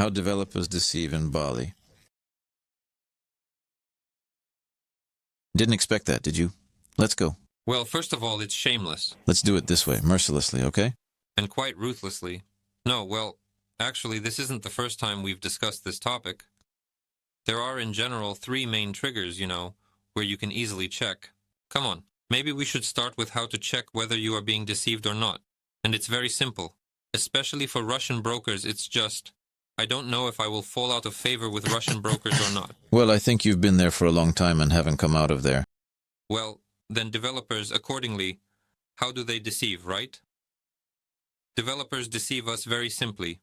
How developers deceive in Bali. Didn't expect that, did you? Let's go. Well, first of all, it's shameless. Let's do it this way, mercilessly, okay? And quite ruthlessly. No, well, actually, this isn't the first time we've discussed this topic. There are, in general, 3 main triggers, where you can easily check. Come on, maybe we should start with how to check whether you are being deceived or not. And it's very simple. Especially for Russian brokers, it's just, I don't know if I will fall out of favor with Russian brokers or not. Well, I think you've been there for a long time and haven't come out of there. Well, then developers, accordingly, how do they deceive, right? Developers deceive us very simply.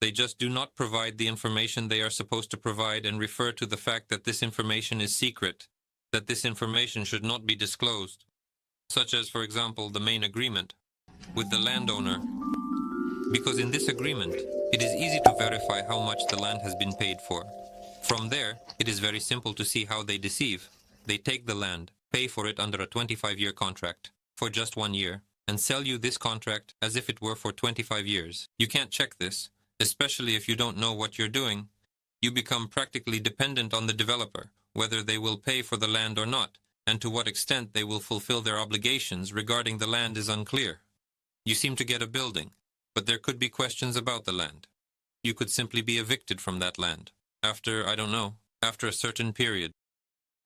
They just do not provide the information they are supposed to provide and refer to the fact that this information is secret, that this information should not be disclosed, such as, for example, the main agreement with the landowner. Because in this agreement, it is easy to verify how much the land has been paid for. From there, it is very simple to see how they deceive. They take the land, pay for it under a 25-year contract, for just 1 year, and sell you this contract as if it were for 25 years. You can't check this, especially if you don't know what you're doing. You become practically dependent on the developer, whether they will pay for the land or not, and to what extent they will fulfill their obligations regarding the land is unclear. You seem to get a building, but there could be questions about the land. You could simply be evicted from that land, after a certain period.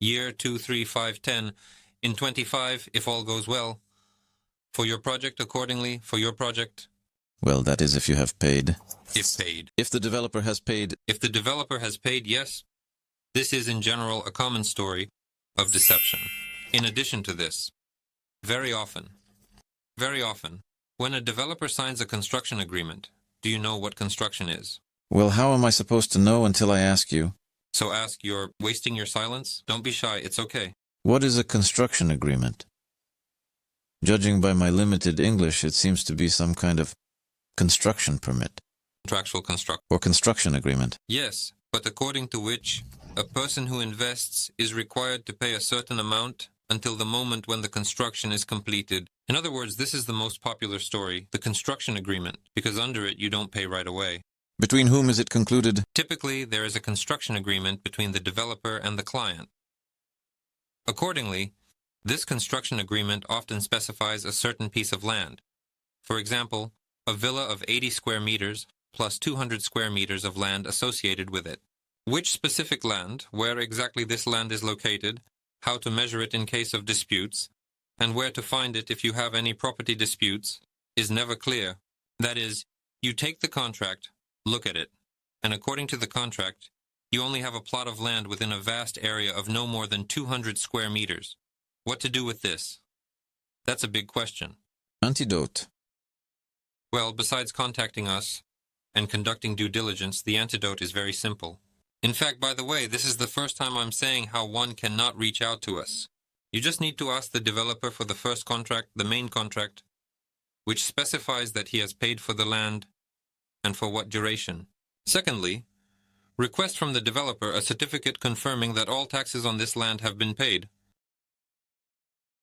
Year 2, 3, 5, 10, in 25, if all goes well. For your project, accordingly, for your project. Well, that is if you have paid. If paid. If the developer has paid. If the developer has paid, yes. This is in general a common story of deception. In addition to this, very often, when a developer signs a construction agreement, do you know what construction is? Well, how am I supposed to know until I ask you? So ask, you're wasting your silence? Don't be shy, it's okay. What is a construction agreement? Judging by my limited English, it seems to be some kind of construction permit. Contractual construct. Or construction agreement. Yes, but according to which, a person who invests is required to pay a certain amount until the moment when the construction is completed. In other words, this is the most popular story, the construction agreement, because under it you don't pay right away. Between whom is it concluded? Typically, there is a construction agreement between the developer and the client. Accordingly, this construction agreement often specifies a certain piece of land. For example, a villa of 80 square meters plus 200 square meters of land associated with it. Which specific land, where exactly this land is located, how to measure it in case of disputes, and where to find it if you have any property disputes, is never clear. That is, you take the contract, look at it, and according to the contract, you only have a plot of land within a vast area of no more than 200 square meters. What to do with this? That's a big question. Antidote. Well, besides contacting us and conducting due diligence, the antidote is very simple. In fact, by the way, this is the first time I'm saying how one cannot reach out to us. You just need to ask the developer for the first contract, the main contract, which specifies that he has paid for the land and for what duration. Secondly, request from the developer a certificate confirming that all taxes on this land have been paid.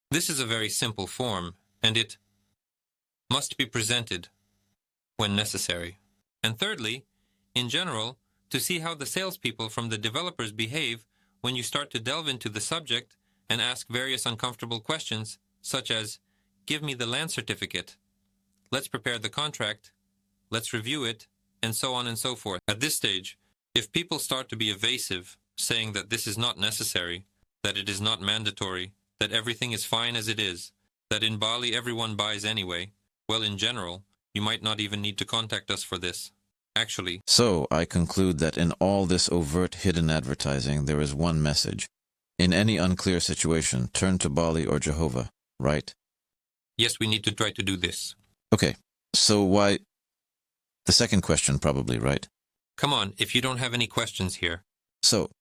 This is a very simple form, and it must be presented when necessary. And thirdly, in general, to see how the salespeople from the developers behave when you start to delve into the subject and ask various uncomfortable questions, such as, give me the land certificate, let's prepare the contract, let's review it, and so on and so forth. At this stage, if people start to be evasive, saying that this is not necessary, that it is not mandatory, that everything is fine as it is, that in Bali everyone buys anyway, well, in general, you might not even need to contact us for this. Actually. So, I conclude that in all this overt hidden advertising, there is one message. In any unclear situation, turn to Bali or Jehovah, right? Yes, we need to try to do this. Okay, so why... The second question probably, right? Come on, if you don't have any questions here. So,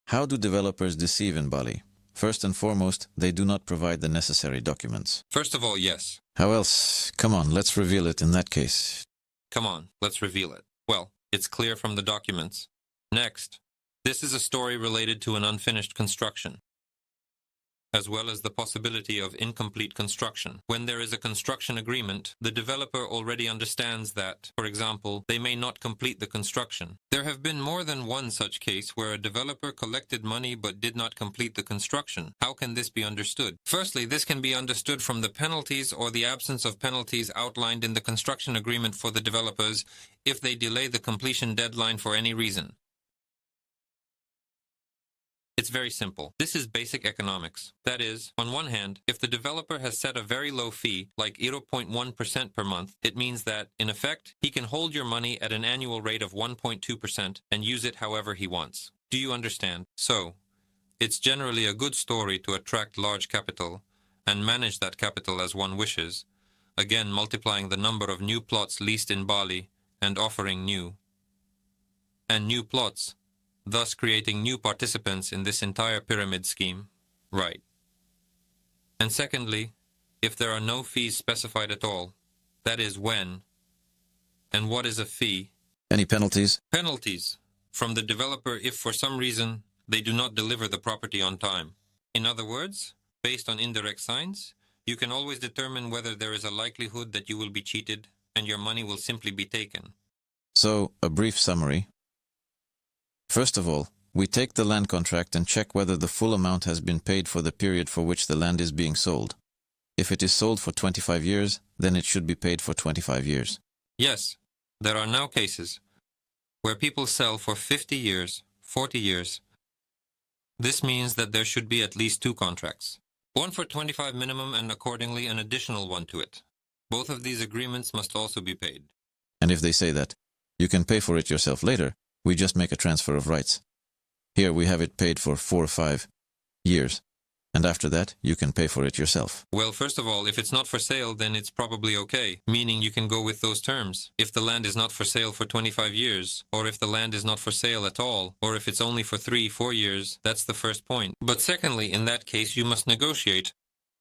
how do developers deceive in Bali? First and foremost, they do not provide the necessary documents. First of all, yes. How else? Come on, let's reveal it in that case. Come on, let's reveal it. Well, it's clear from the documents. Next, this is a story related to an unfinished construction. as well as the possibility of incomplete construction. When there is a construction agreement, the developer already understands that, for example, they may not complete the construction. There have been more than one such case where a developer collected money but did not complete the construction. How can this be understood? Firstly, this can be understood from the penalties or the absence of penalties outlined in the construction agreement for the developers if they delay the completion deadline for any reason. It's very simple. This is basic economics. That is, on one hand, if the developer has set a very low fee, like 0.1% per month, it means that, in effect, he can hold your money at an annual rate of 1.2% and use it however he wants. Do you understand? So, it's generally a good story to attract large capital and manage that capital as one wishes, again multiplying the number of new plots leased in Bali and offering new plots, thus creating new participants in this entire pyramid scheme. Right. And secondly, if there are no fees specified at all, that is when. And what is a fee? Any penalties? Penalties from the developer if for some reason they do not deliver the property on time. In other words, based on indirect signs, you can always determine whether there is a likelihood that you will be cheated and your money will simply be taken. So, a brief summary. First of all, we take the land contract and check whether the full amount has been paid for the period for which the land is being sold. If it is sold for 25 years, then it should be paid for 25 years. Yes, there are now cases where people sell for 50 years, 40 years. This means that there should be at least two contracts. One for 25 minimum and accordingly an additional one to it. Both of these agreements must also be paid. And if they say that you can pay for it yourself later, we just make a transfer of rights. Here we have it paid for 4 or 5 years, and after that you can pay for it yourself. Well, first of all, if it's not for sale, then it's probably okay, meaning you can go with those terms. If the land is not for sale for 25 years, or if the land is not for sale at all, or if it's only for 3-4 years, that's the first point. But secondly, in that case, you must negotiate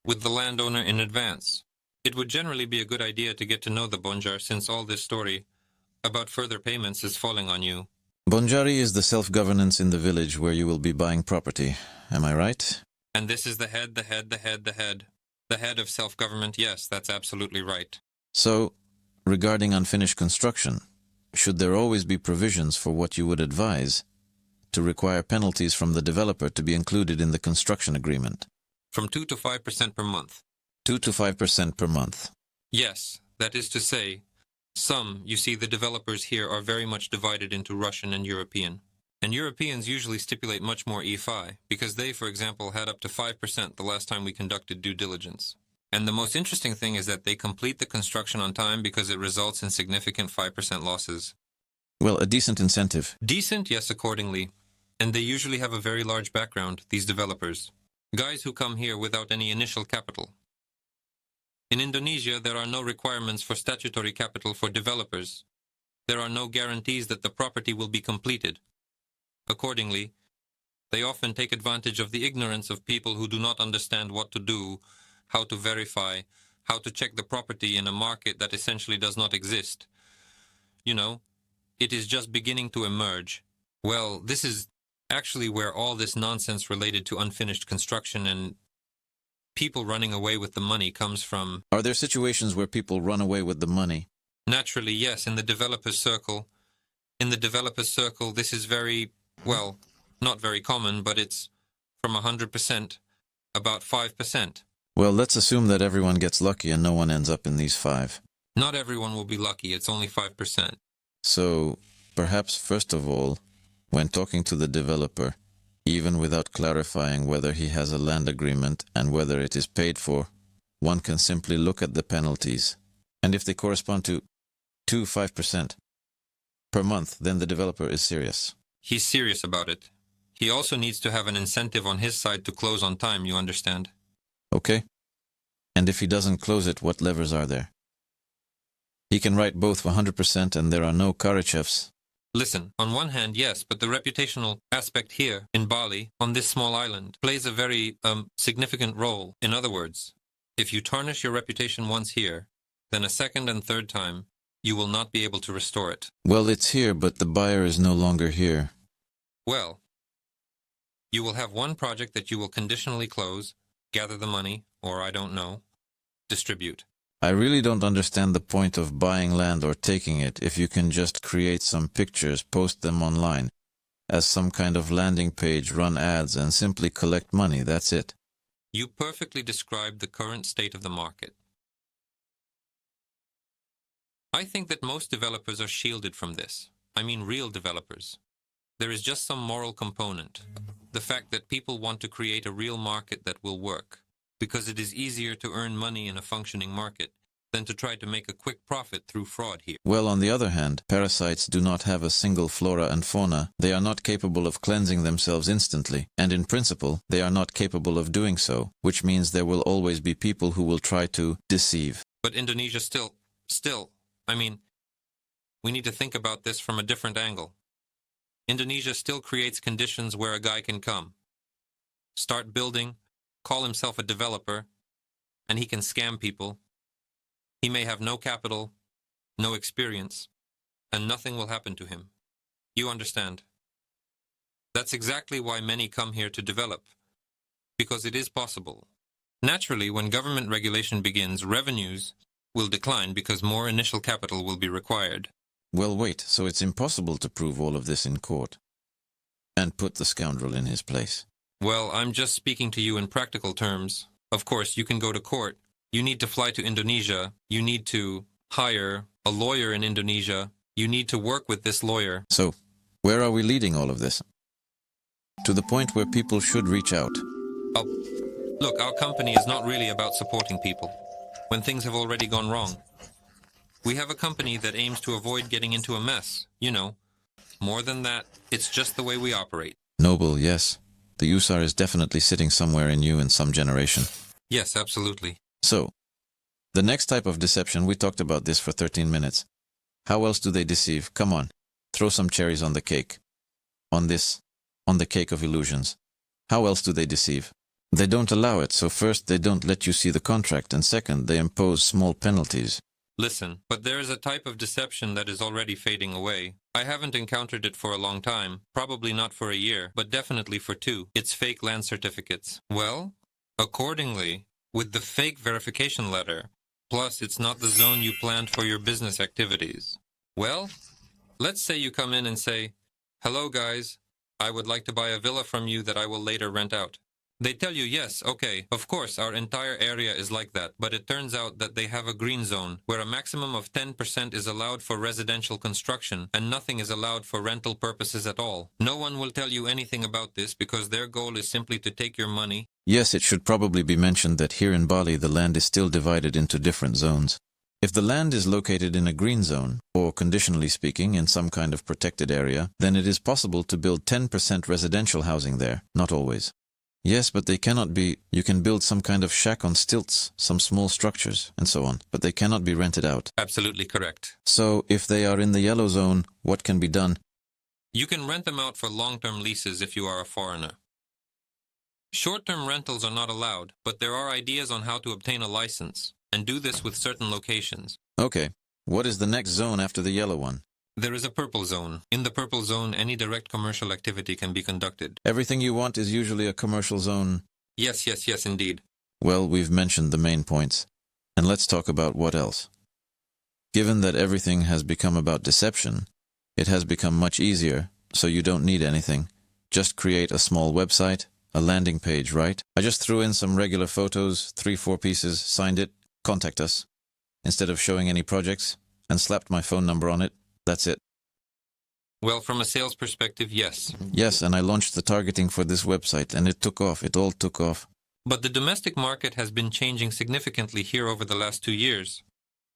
with the landowner in advance. It would generally be a good idea to get to know the Bonjar, since all this story about further payments is falling on you. Bonjari is the self-governance in the village where you will be buying property. Am I right? And this is the head of self-government. Yes, that's absolutely right. So, regarding unfinished construction, should there always be provisions for what you would advise to require penalties from the developer to be included in the construction agreement? From 2 to 5% per month. 2 to 5% per month. Yes, that is to say, you see, the developers here are very much divided into Russian and European. And Europeans usually stipulate much more EFI, because they, for example, had up to 5% the last time we conducted due diligence. And the most interesting thing is that they complete the construction on time because it results in significant 5% losses. Well, a decent incentive. Decent, yes, accordingly. And they usually have a very large background, these developers. Guys who come here without any initial capital. In Indonesia, there are no requirements for statutory capital for developers. There are no guarantees that the property will be completed. Accordingly, they often take advantage of the ignorance of people who do not understand what to do, how to verify, how to check the property in a market that essentially does not exist. You know, it is just beginning to emerge. Well, this is actually where all this nonsense related to unfinished construction and people running away with the money comes from. Are there situations where people run away with the money? Naturally, yes, in the developer's circle. In the developer's circle, this is very, well, not very common, but it's from 100%, about 5%. Well, let's assume that everyone gets lucky and no one ends up in these 5. Not everyone will be lucky, it's only 5%. So, perhaps first of all, when talking to the developer, even without clarifying whether he has a land agreement and whether it is paid for, one can simply look at the penalties. And if they correspond to 5% per month, then the developer is serious. He's serious about it. He also needs to have an incentive on his side to close on time, you understand? Okay. And if he doesn't close it, what levers are there? He can write both 100% and there are no Karachevs. Listen, on one hand, yes, but the reputational aspect here, in Bali, on this small island, plays a very, significant role. In other words, if you tarnish your reputation once here, then a second and third time, you will not be able to restore it. Well, it's here, but the buyer is no longer here. Well, you will have one project that you will conditionally close, gather the money, or I don't know, distribute. I really don't understand the point of buying land or taking it if you can just create some pictures, post them online as some kind of landing page, run ads, and simply collect money. That's it. You perfectly described the current state of the market. I think that most developers are shielded from this. I mean real developers. There is just some moral component. The fact that people want to create a real market that will work, because it is easier to earn money in a functioning market than to try to make a quick profit through fraud here. Well, on the other hand, parasites do not have a single flora and fauna. They are not capable of cleansing themselves instantly, and in principle, they are not capable of doing so, which means there will always be people who will try to deceive. But Indonesia we need to think about this from a different angle. Indonesia still creates conditions where a guy can come, start building, call himself a developer, and he can scam people. He may have no capital, no experience, and nothing will happen to him. You understand? That's exactly why many come here to develop, because it is possible. Naturally, when government regulation begins, revenues will decline because more initial capital will be required. Well, wait, so it's impossible to prove all of this in court and put the scoundrel in his place? Well, I'm just speaking to you in practical terms. Of course, you can go to court. You need to fly to Indonesia. You need to hire a lawyer in Indonesia. You need to work with this lawyer. So, where are we leading all of this? To the point where people should reach out. Oh, look, our company is not really about supporting people when things have already gone wrong. We have a company that aims to avoid getting into a mess, you know. More than that, it's just the way we operate. Noble, yes. The USAR is definitely sitting somewhere in you in some generation. Yes, absolutely. So, the next type of deception, we talked about this for 13 minutes. How else do they deceive? Come on, throw some cherries on the cake. On the cake of illusions. How else do they deceive? They don't allow it, so first they don't let you see the contract, and second, they impose small penalties. Listen, but there is a type of deception that is already fading away. I haven't encountered it for a long time, probably not for a year, but definitely for 2. It's fake land certificates. Well, accordingly, with the fake verification letter, plus it's not the zone you planned for your business activities. Well, let's say you come in and say, "Hello guys, I would like to buy a villa from you that I will later rent out." They tell you, yes, okay, of course, our entire area is like that, but it turns out that they have a green zone where a maximum of 10% is allowed for residential construction and nothing is allowed for rental purposes at all. No one will tell you anything about this because their goal is simply to take your money. Yes, it should probably be mentioned that here in Bali the land is still divided into different zones. If the land is located in a green zone, or conditionally speaking, in some kind of protected area, then it is possible to build 10% residential housing there, not always. Yes, but they cannot be, you can build some kind of shack on stilts, some small structures, and so on, but they cannot be rented out. Absolutely correct. So, if they are in the yellow zone, what can be done? You can rent them out for long-term leases if you are a foreigner. Short-term rentals are not allowed, but there are ideas on how to obtain a license, and do this with certain locations. Okay, what is the next zone after the yellow one? There is a purple zone. In the purple zone, any direct commercial activity can be conducted. Everything you want is usually a commercial zone. Yes, indeed. Well, we've mentioned the main points. And let's talk about what else. Given that everything has become about deception, it has become much easier, so you don't need anything. Just create a small website, a landing page, right? I just threw in some regular photos, 3-4 pieces, signed it, contact us, instead of showing any projects, and slapped my phone number on it. That's it. Well, from a sales perspective, yes. Yes, and I launched the targeting for this website, and it took off. It all took off. But the domestic market has been changing significantly here over the last 2 years.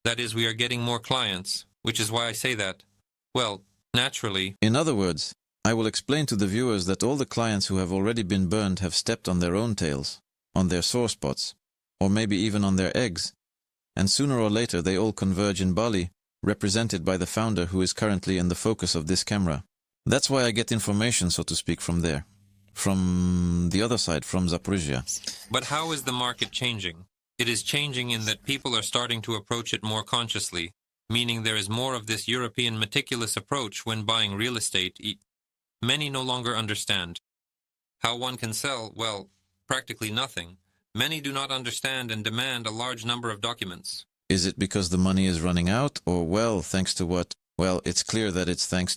That is, we are getting more clients, which is why I say that. Well, naturally. In other words, I will explain to the viewers that all the clients who have already been burned have stepped on their own tails, on their sore spots, or maybe even on their eggs. And sooner or later they all converge in Bali, represented by the founder who is currently in the focus of this camera. That's why I get information, so to speak, from there. From the other side, from Zaporizhia. But how is the market changing? It is changing in that people are starting to approach it more consciously, meaning there is more of this European meticulous approach when buying real estate. Many no longer understand how one can sell, well, practically nothing, Many do not understand and demand a large number of documents. Is it because the money is running out, or, well, thanks to what? Well, it's clear that it's thanks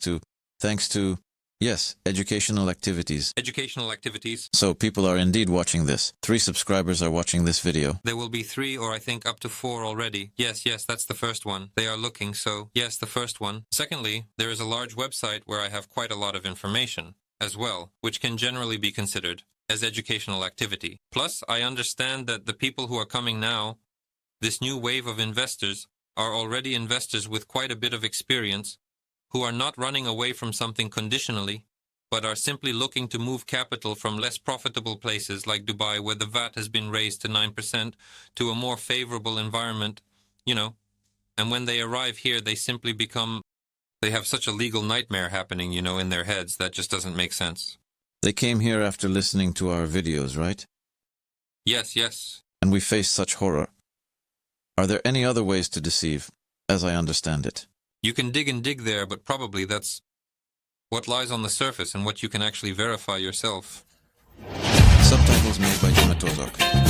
to, yes, educational activities. Educational activities. So people are indeed watching this. 3 subscribers are watching this video. There will be 3 or I think up to 4 already. Yes, that's the first one. They are looking, so yes, the first one. Secondly, there is a large website where I have quite a lot of information as well, which can generally be considered as educational activity. Plus, I understand that the people who are coming now, this new wave of investors, are already investors with quite a bit of experience, who are not running away from something conditionally, but are simply looking to move capital from less profitable places like Dubai, where the VAT has been raised to 9%, to a more favorable environment, and when they arrive here, they simply they have such a legal nightmare happening, in their heads that just doesn't make sense. They came here after listening to our videos, right? Yes. And we face such horror. Are there any other ways to deceive, as I understand it? You can dig and dig there, but probably that's what lies on the surface and what you can actually verify yourself. Subtitles made by Dimatozok.